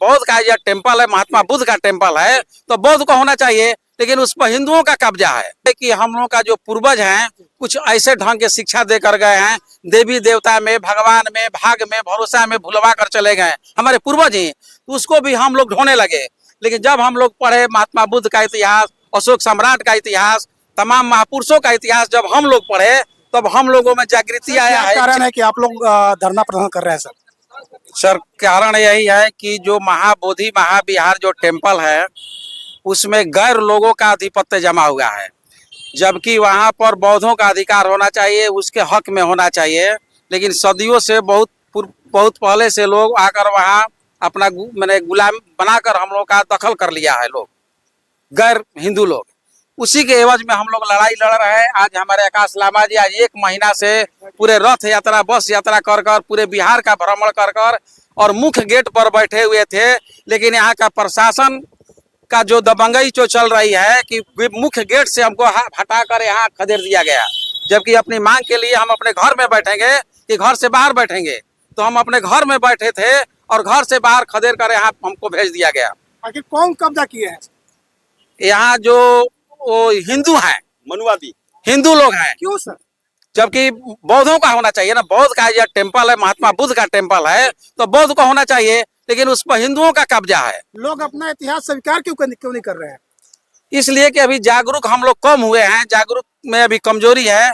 बौद्ध का यह टेम्पल है, महात्मा बुद्ध का टेम्पल है, तो बौद्ध को होना चाहिए, लेकिन उस पर हिंदुओं का कब्जा है कि हम लोगों का जो पूर्वज हैं कुछ ऐसे ढंग के शिक्षा देकर गए हैं, देवी देवता में, भगवान में, भाग में, भरोसा में भुलवा कर चले गए हमारे पूर्वज ही, तो उसको भी हम लोग ढोने लगे। लेकिन जब हम लोग पढ़े महात्मा बुद्ध का इतिहास, अशोक सम्राट का इतिहास, तमाम महापुरुषों का इतिहास जब हम लोग पढ़े, तब हम लोगों में जागृति आया है। कारण है कि आप लोग धरना प्रदर्शन कर रहे हैं सर, कारण यही है कि जो महाबोधि महाविहार जो टेम्पल है उसमें गैर लोगों का आधिपत्य जमा हुआ है, जबकि वहाँ पर बौद्धों का अधिकार होना चाहिए, उसके हक में होना चाहिए। लेकिन सदियों से बहुत पहले से लोग आकर वहाँ अपना मैंने गुलाम बनाकर हम लोग का दखल कर लिया है, लोग गैर हिंदू लोग। उसी के एवज में हम लोग लड़ाई लड़ रहे हैं। आज हमारे आकाश लामा जी आज 1 महीना से पूरे रथ यात्रा, बस यात्रा कर कर पूरे बिहार का भ्रमण कर कर और मुख्य गेट पर बैठे हुए थे। लेकिन यहाँ का प्रशासन का जो दबंगई जो चल रही है कि मुख्य गेट से हमको हटाकर यहाँ खदेड़ दिया गया, जबकि अपनी मांग के लिए हम अपने घर में बैठेंगे कि घर से बाहर बैठेंगे, तो हम अपने घर में बैठे थे और घर से बाहर खदेड़ कर यहाँ हमको भेज दिया गया। आखिर कौन कब्जा किए हैं? यहाँ जो वो हिंदू हैं, मनुवादी हिंदू लोग हैं। क्यों सर? जबकि बौद्धों का होना चाहिए ना, बौद्ध का यह टेम्पल है, महात्मा बुद्ध का टेम्पल है, तो बौद्ध को होना चाहिए, लेकिन उस पर हिंदुओं का कब्जा है। लोग अपना इतिहास स्वीकार क्यों नहीं कर रहे हैं? इसलिए कि अभी जागरूक हम लोग कम हुए हैं, जागरूक में अभी कमजोरी है।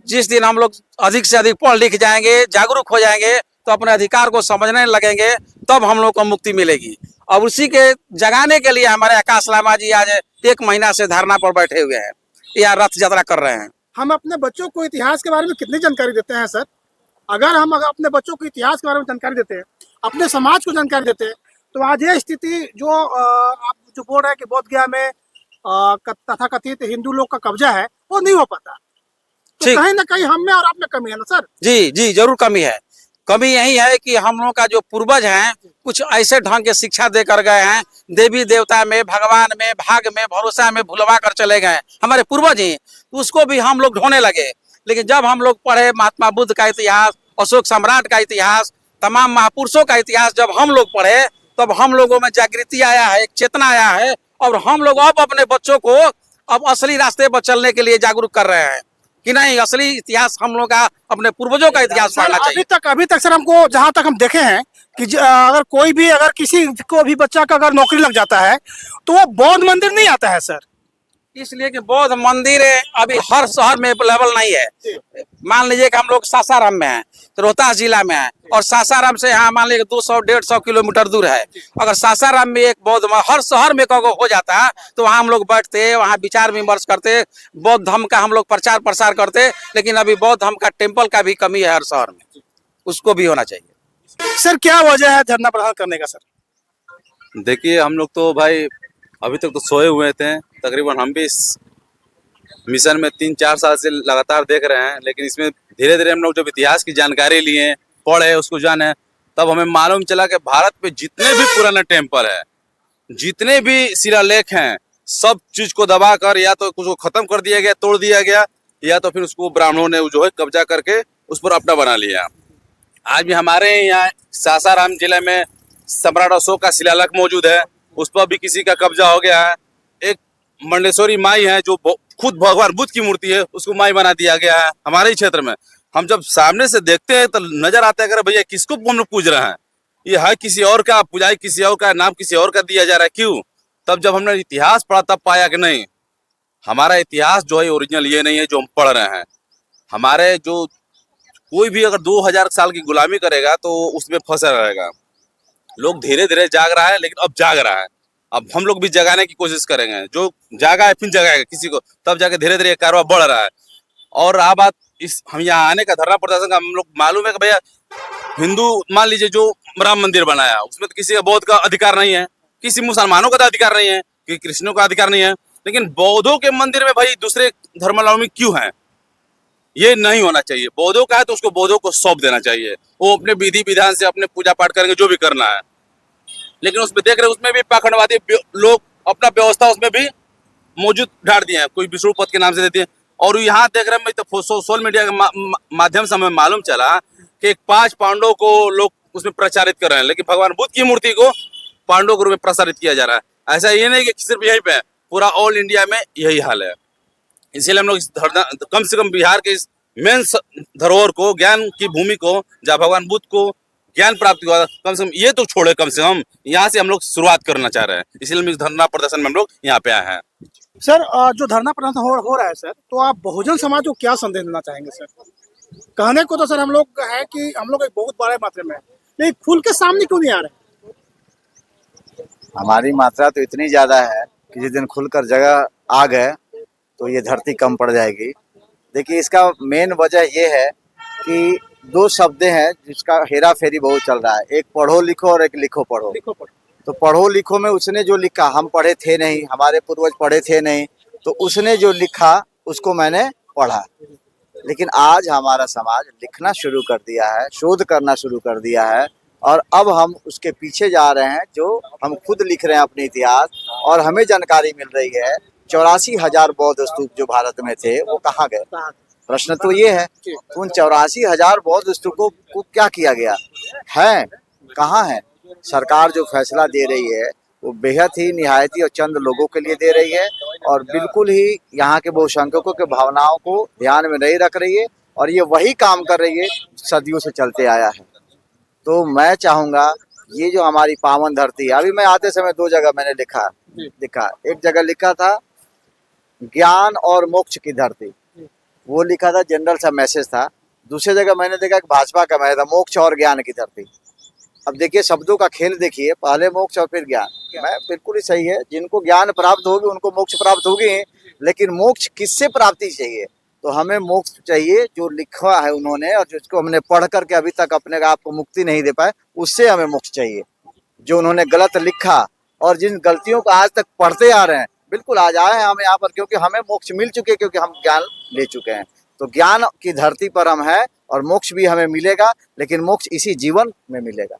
जिस दिन हम लोग अधिक से अधिक पढ़ लिख जाएंगे, जागरूक हो जाएंगे, तो अपने अधिकार को समझने लगेंगे, तब हम लोग को मुक्ति मिलेगी। और उसी के जगाने के लिए हमारे आकाश लामा जी आज 1 महीना से धरना पर बैठे हुए हैं या रथ यात्रा कर रहे हैं। हम अपने बच्चों को इतिहास के बारे में कितनी जानकारी देते हैं सर? अगर हम अपने बच्चों को इतिहास के बारे में जानकारी देते हैं, अपने समाज को जानकारी देते हैं, तो आज ये स्थिति जो आप जो बोल रहे हैं कि बोध गया में तथाकथित हिंदू लोग का कब्जा है, वो नहीं हो पाता। तो कहीं ना कहीं हम में और आप में कमी है ना सर? जी जी, जरूर कमी है। कमी यही है कि हम लोग का जो पूर्वज हैं कुछ ऐसे ढंग के शिक्षा देकर गए हैं, देवी देवता में, भगवान में, भाग में, भरोसा में भुलवा कर चले गए हमारे पूर्वज ही, तो उसको भी हम लोग ढोने लगे। लेकिन जब हम लोग पढ़े महात्मा बुद्ध का इतिहास, अशोक सम्राट का इतिहास, तमाम महापुरुषों का इतिहास जब हम लोग पढ़े, तब हम लोगों में जागृति आया है, एक चेतना आया है, और हम लोग अब अपने बच्चों को अब असली रास्ते पर चलने के लिए जागरूक कर रहे हैं कि नहीं, असली इतिहास हम लोग का, अपने पूर्वजों का इतिहास पढ़ना चाहिए। अभी तक सर हमको जहाँ तक हम देखे हैं कि अगर कोई भी, अगर किसी को भी बच्चा का अगर नौकरी लग जाता है तो वो बौद्ध मंदिर नहीं आता है सर। इसलिए कि बौद्ध मंदिर अभी हर शहर में अवेलेबल नहीं है। मान लीजिए कि हम लोग सासाराम में हैं, तो रोहतास जिला में है, और सासाराम से यहाँ मान लीजिए 200-150 किलोमीटर दूर है। अगर सासाराम में एक बौद्ध हर शहर में हो जाता, तो वहाँ हम लोग बैठते, वहाँ विचार विमर्श करते, बौद्ध धर्म का हम लोग प्रचार प्रसार करते। लेकिन अभी बौद्ध धर्म का टेम्पल का भी कमी है हर शहर में, उसको भी होना चाहिए। सर क्या वजह है धरना प्रदर्शन करने का सर? देखिए, हम लोग तो भाई अभी तक तो सोए हुए थे। तकरीबन हम भी इस मिशन में 3-4 साल से लगातार देख रहे हैं, लेकिन इसमें धीरे धीरे हम लोग जब इतिहास की जानकारी लिए, पढ़े, उसको जाने, तब हमें मालूम चला कि भारत में जितने भी पुराने टेम्पल है, जितने भी शिलालेख हैं, सब चीज को दबाकर या तो उसको खत्म कर दिया गया, तोड़ दिया गया, या तो फिर उसको ब्राह्मणों ने जो है कब्जा करके उस पर अपना बना लिया। आज भी हमारे यहाँ सासाराम जिले में सम्राट अशोक का शिलालेख मौजूद है, उस पर भी किसी का कब्जा हो गया है। एक मंडेश्वरी माई है जो खुद भगवान बुद्ध की मूर्ति है, उसको माई बना दिया गया है हमारे ही क्षेत्र में। हम जब सामने से देखते हैं तो नजर आता है कि भैया किसको हम लोग पूज रहे हैं, ये है किसी और का, पुजाई किसी और का, नाम किसी और का दिया जा रहा है, क्यों? तब जब हमने इतिहास पढ़ा तब पाया कि नहीं, हमारा इतिहास जो है ओरिजिनल ये नहीं है जो हम पढ़ रहे हैं। हमारे जो कोई भी अगर 2000 साल की गुलामी करेगा तो उसमें फंसा रहेगा। लोग धीरे धीरे जाग रहा है, लेकिन अब जाग रहा है। अब हम लोग भी जगाने की कोशिश करेंगे, जो जागा है फिर जगाएगा किसी को, तब जाके धीरे धीरे कारवां बढ़ रहा है। और रहा बात इस हम यहाँ आने का, धरना प्रदर्शन का, हम लोग मालूम है कि भैया हिंदू मान लीजिए जो राम मंदिर बनाया, उसमें तो किसी का बौद्ध का अधिकार नहीं है, किसी मुसलमानों का तो अधिकार नहीं है, कि कृष्णों का अधिकार नहीं है, लेकिन बौद्धों के मंदिर में भाई दूसरे धर्मावलंबी क्यों है? ये नहीं होना चाहिए। बौद्धों का है तो उसको बौद्धों को सौंप देना चाहिए, वो अपने विधि विधान से अपने पूजा पाठ करेंगे, जो भी करना है। लेकिन उसमें देख रहे उसमें भी पाखंडवादी लोग अपना व्यवस्था उसमें भी मौजूद ढाल दिए हैं, कोई विष्णु पद के नाम से देते हैं। और यहाँ देख रहे हैं तो सोशल मीडिया के माध्यम से हमें मालूम चला कि 5 पांडवों को लोग उसमें प्रचारित कर रहे हैं, लेकिन भगवान बुद्ध की मूर्ति को पांडवों के रूप में प्रसारित किया जा रहा है। ऐसा ये नहीं कि सिर्फ यहीं पे है, पूरा ऑल इंडिया में यही हाल है। इसीलिए हम लोग कम से कम बिहार के इस मेन धरोहर को, ज्ञान की भूमि को, जहाँ भगवान बुद्ध को ज्ञान प्राप्त हुआ, कम से कम ये तो छोड़े, कम से कम यहाँ से हम लोग शुरुआत करना चाह रहे हैं। इसीलिए हम इस धरना प्रदर्शन में हम लोग यहाँ पे आए हैं। सर जो धरना प्रदर्शन हो रहा है सर, तो आप बहुजन समाज को क्या संदेश देना चाहेंगे सर? कहने को तो सर हम लोग है कि हम लोग एक बहुत बड़े मात्रा में है, लेकिन खुल के सामने क्यों नहीं आ रहे? हमारी मात्रा तो इतनी ज्यादा है कि जिस दिन खुलकर जगह आ गए तो ये धरती कम पड़ जाएगी। देखिए, इसका मेन वजह ये है कि दो शब्द हैं जिसका हेरा फेरी बहुत चल रहा है, एक पढ़ो लिखो और एक लिखो पढ़ो। तो पढ़ो लिखो में उसने जो लिखा, हम पढ़े थे नहीं, हमारे पूर्वज पढ़े थे नहीं, तो उसने जो लिखा उसको मैंने पढ़ा। लेकिन आज हमारा समाज लिखना शुरू कर दिया है, शोध करना शुरू कर दिया है, और अब हम उसके पीछे जा रहे हैं। जो हम खुद लिख रहे हैं अपने इतिहास, और हमें जानकारी मिल रही है 84,000 बौद्ध स्तूप जो भारत में थे वो कहाँ गए। प्रश्न तो ये है, तो उन 84,000 बौद्ध स्तूपों को क्या किया गया है, कहाँ है? सरकार जो फैसला दे रही है वो बेहद ही निहायती और चंद लोगों के लिए दे रही है, और बिल्कुल ही यहाँ के बहुसंख्यकों के भावनाओं को ध्यान में नहीं रख रही है, और ये वही काम कर रही है सदियों से चलते आया है। तो मैं चाहूँगा ये जो हमारी पावन धरती है, अभी मैं आते समय 2 जगह मैंने लिखा, एक जगह लिखा था ज्ञान और मोक्ष की धरती, वो लिखा था, जनरल सा मैसेज था। दूसरी जगह मैंने देखा कि भाजपा का मैसेज था, मोक्ष और ज्ञान की धरती। अब देखिए शब्दों का खेल देखिए, पहले मोक्ष और फिर ज्ञान। मैं बिल्कुल ही सही है, जिनको ज्ञान प्राप्त होगी उनको मोक्ष प्राप्त होगी, लेकिन मोक्ष किससे प्राप्ति चाहिए? तो हमें मोक्ष चाहिए जो लिखा है उन्होंने, और जिसको हमने पढ़ करके अभी तक अपने आप को मुक्ति नहीं दे पाए, उससे हमें मोक्ष चाहिए। जो उन्होंने गलत लिखा और जिन गलतियों को आज तक पढ़ते आ रहे हैं, बिल्कुल आज आए हैं हम यहाँ पर क्योंकि हमें मोक्ष मिल चुके, क्योंकि हम ज्ञान ले चुके हैं। तो ज्ञान की धरती पर हम हैं, और मोक्ष भी हमें मिलेगा, लेकिन मोक्ष इसी जीवन में मिलेगा।